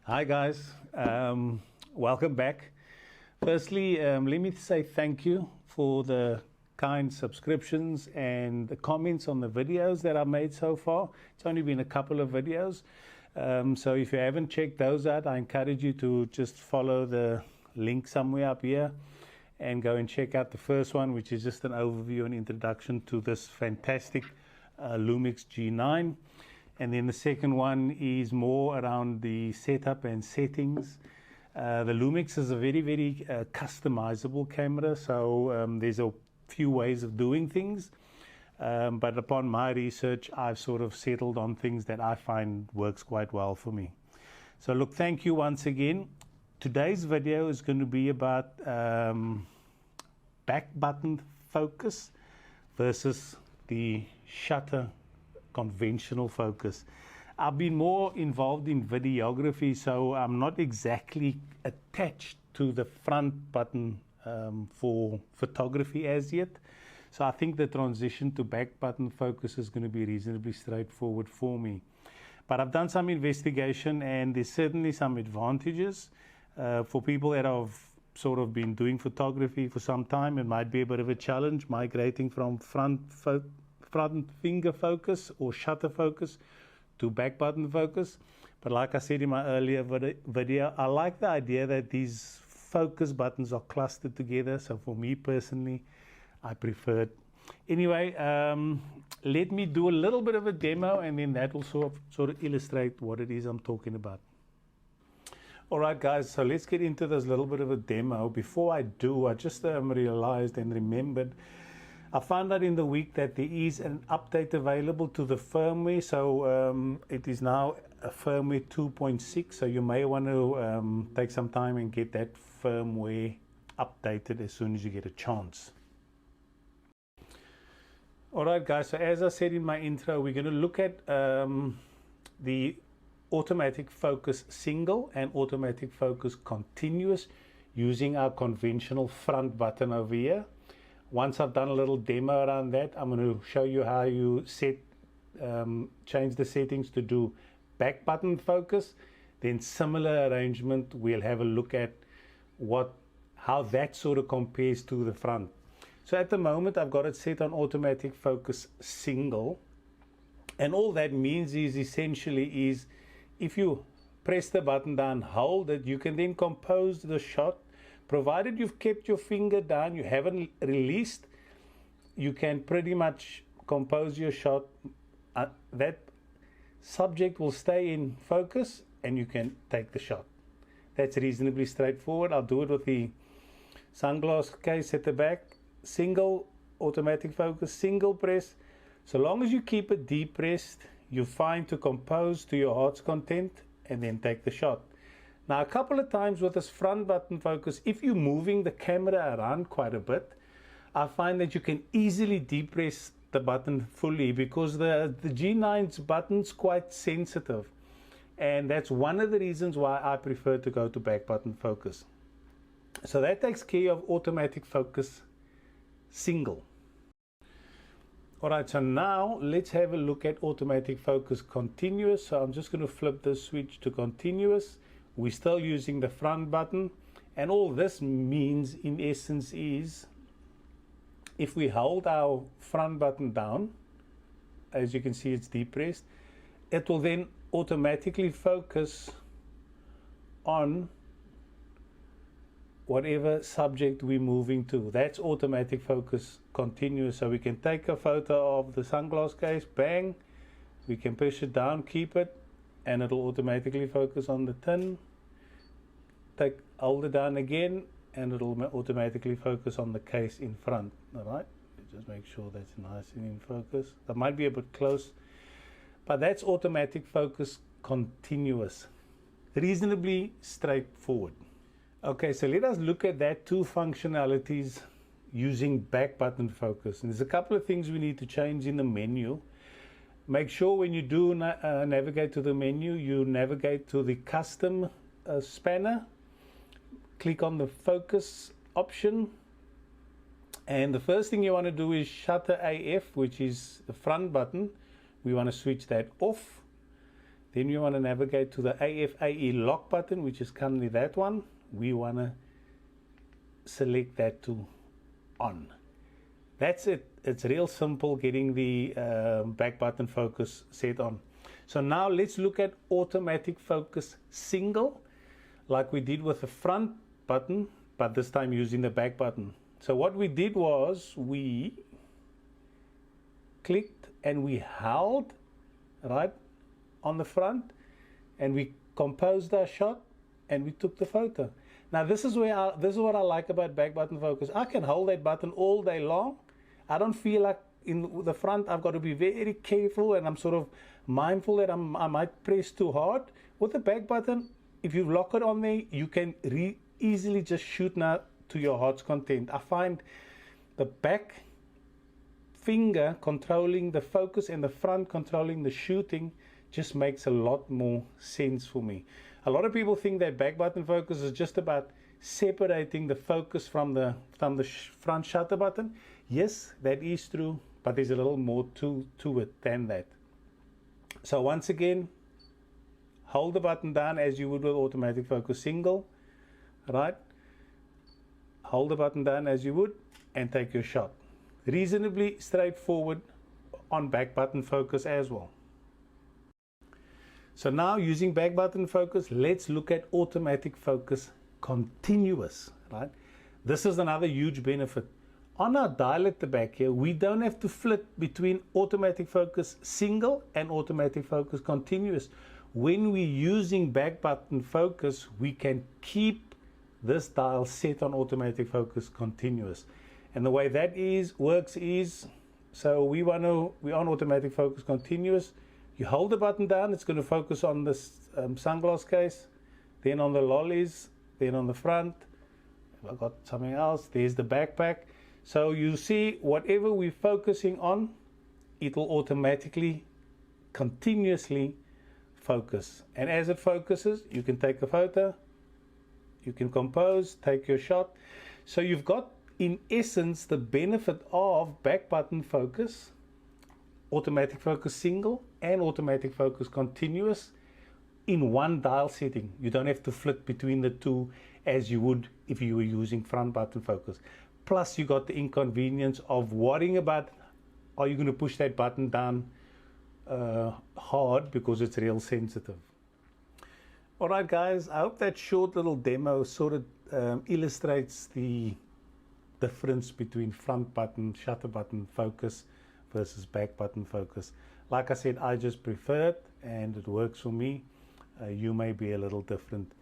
Hi guys, welcome back. Firstly, let me say thank you for the kind subscriptions and the comments on the videos that I've made so far. It's only been a couple of videos, so if you haven't checked those out, I encourage you to just follow the link somewhere up here and go and check out the first one, which is just an overview and introduction to this fantastic Lumix G9. And then the second one is more around the setup and settings. The Lumix is a very customizable camera, so there's a few ways of doing things. But upon my research, I've sort of settled on things that I find works quite well for me. So look, thank you once again. Today's video is going to be about back button focus versus the shutter conventional focus. I've been more involved in videography, so I'm not exactly attached to the front button for photography as yet. So I think the transition to back button focus is going to be reasonably straightforward for me. But I've done some investigation and there's certainly some advantages for people that have sort of been doing photography for some time. It might be a bit of a challenge migrating from front finger focus or shutter focus to back button focus. But like I said in my earlier video, I like the idea that these focus buttons are clustered together. So for me personally, I prefer it. Anyway, let me do a little bit of a demo and then that will sort of illustrate what it is I'm talking about. Alright guys, so let's get into this little bit of a demo. Before I do, I just realized and remembered I found out in the week that there is an update available to the firmware, so it is now a firmware 2.6, so you may want to take some time and get that firmware updated as soon as you get a chance. Alright guys, so as I said in my intro, we're going to look at the automatic focus single and automatic focus continuous using our conventional front button over here. Once I've done a little demo around that, I'm going to show you how you change the settings to do back button focus. Then similar arrangement, we'll have a look at how that sort of compares to the front. So at the moment, I've got it set on automatic focus single. And all that means is essentially if you press the button down, hold it, you can then compose the shot. Provided you've kept your finger down, you haven't released, you can pretty much compose your shot. That subject will stay in focus and you can take the shot. That's reasonably straightforward. I'll do it with the sunglass case at the back. Single automatic focus, single press. So long as you keep it depressed, you're fine to compose to your heart's content and then take the shot. Now, a couple of times with this front button focus, if you're moving the camera around quite a bit, I find that you can easily depress the button fully because the G9's button's quite sensitive. And that's one of the reasons why I prefer to go to back button focus. So that takes care of automatic focus single. Alright, so now let's have a look at automatic focus continuous. So I'm just going to flip this switch to continuous. We're still using the front button, and all this means in essence is if we hold our front button down, as you can see it's depressed, it will then automatically focus on whatever subject we're moving to. That's automatic focus continuous. So we can take a photo of the sunglass case, bang, we can push it down, keep it, and it'll automatically focus on the tin. Hold it down again and it'll automatically focus on the case in front. Alright, just make sure that's nice and in focus. That might be a bit close, but that's automatic focus continuous. Reasonably straightforward. Okay, so let us look at that two functionalities using back button focus. And there's a couple of things we need to change in the menu. Make sure when you do navigate to the menu, you navigate to the custom spanner. Click on the focus option. And the first thing you want to do is shutter AF, which is the front button. We want to switch that off. Then we want to navigate to the AFAE lock button, which is currently that one. We want to select that to on. That's it. It's real simple getting the back button focus set on. So now let's look at automatic focus single, like we did with the front button, but this time using the back button. So what we did was we clicked and we held right on the front, and we composed our shot and we took the photo. Now this is what I like about back button focus. I can hold that button all day long. I don't feel like in the front I've got to be very careful, and I'm sort of mindful that I might press too hard. With the back button, if you lock it on there, you can easily just shoot now to your heart's content. I find the back finger controlling the focus and the front controlling the shooting just makes a lot more sense for me. A lot of people think that back button focus is just about separating the focus from the front shutter button. Yes, that is true, but there's a little more to it than that. So once again, hold the button down as you would with automatic focus single, right? Hold the button down as you would and take your shot. Reasonably straightforward on back button focus as well. So now using back button focus, let's look at automatic focus continuous, right? This is another huge benefit. On our dial at the back here, we don't have to flip between automatic focus single and automatic focus continuous. When we're using back button focus, we can keep this dial set on automatic focus continuous. And the way that works is, so we're on automatic focus continuous. You hold the button down, it's going to focus on this sunglass case, then on the lollies, then on the front. If I've got something else, there's the backpack. So you see, whatever we're focusing on, it'll automatically, continuously focus. And as it focuses, you can take a photo, you can compose, take your shot. So you've got, in essence, the benefit of back button focus, automatic focus single and automatic focus continuous in one dial setting. You don't have to flip between the two as you would if you were using front button focus. Plus you got the inconvenience of worrying about, are you going to push that button down hard because it's real sensitive. Alright guys, I hope that short little demo sort of illustrates the difference between front button, shutter button focus versus back button focus. Like I said, I just prefer it and it works for me. You may be a little different.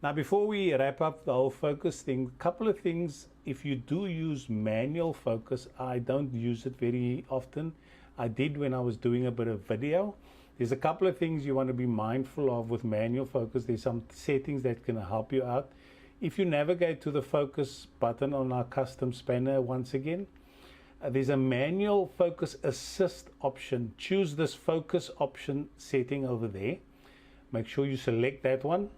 Now before we wrap up the whole focus thing, a couple of things. If you do use manual focus, I don't use it very often. I did when I was doing a bit of video. There's a couple of things you want to be mindful of with manual focus. There's some settings that can help you out. If you navigate to the focus button on our custom spanner once again, there's a manual focus assist option. Choose this focus option setting over there. Make sure you select that one,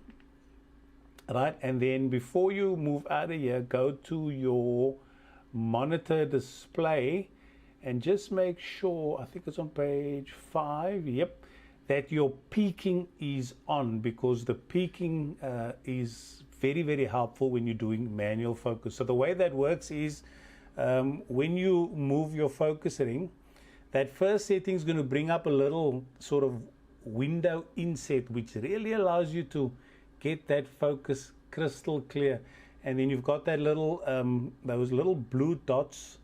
right? And then before you move out of here, go to your monitor display and just make sure, I think it's on page 5, yep, that your peaking is on, because the peaking is very, very helpful when you're doing manual focus. So the way that works is, when you move your focus ring, that first setting is going to bring up a little sort of window inset, which really allows you to get that focus crystal clear. And then you've got that little those little blue dots,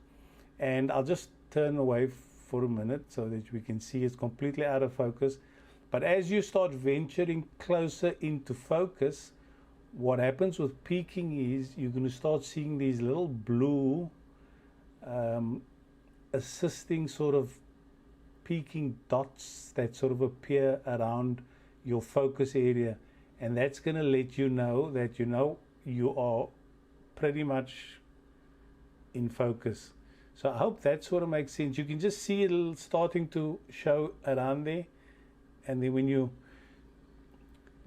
and I'll just turn away for a minute so that we can see it's completely out of focus. But as you start venturing closer into focus, what happens with peaking is you're going to start seeing these little blue assisting sort of peaking dots that sort of appear around your focus area, and that's going to let you know that you are pretty much in focus. So I hope that sort of makes sense. You can just see it starting to show around there, and then when you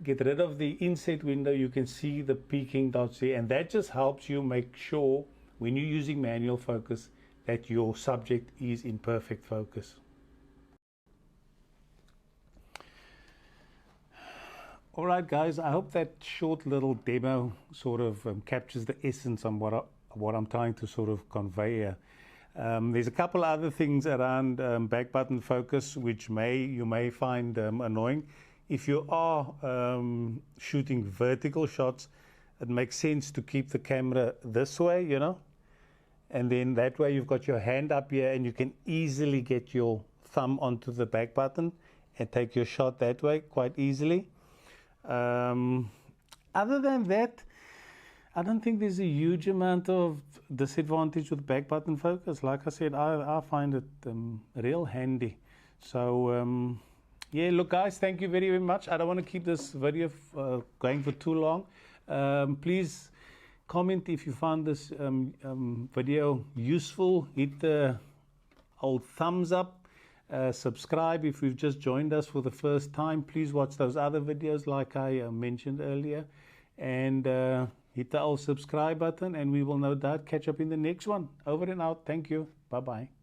get rid of the inset window, you can see the peaking dots there, and that just helps you make sure when you're using manual focus that your subject is in perfect focus. All right, guys, I hope that short little demo sort of captures the essence on what I'm trying to sort of convey here. There's a couple other things around back button focus which you may find annoying. If you are shooting vertical shots, it makes sense to keep the camera this way, you know, and then that way you've got your hand up here and you can easily get your thumb onto the back button and take your shot that way quite easily. Other than that, I don't think there's a huge amount of disadvantage with back button focus. Like I said, I find it real handy. So yeah, look guys, thank you very, very much. I don't want to keep this video going for too long. Please comment if you found this video useful. Hit the old thumbs up. Subscribe if you've just joined us for the first time. Please watch those other videos like I mentioned earlier, and hit the old subscribe button, and we will no doubt catch up in the next one. Over and out. Thank you. Bye bye.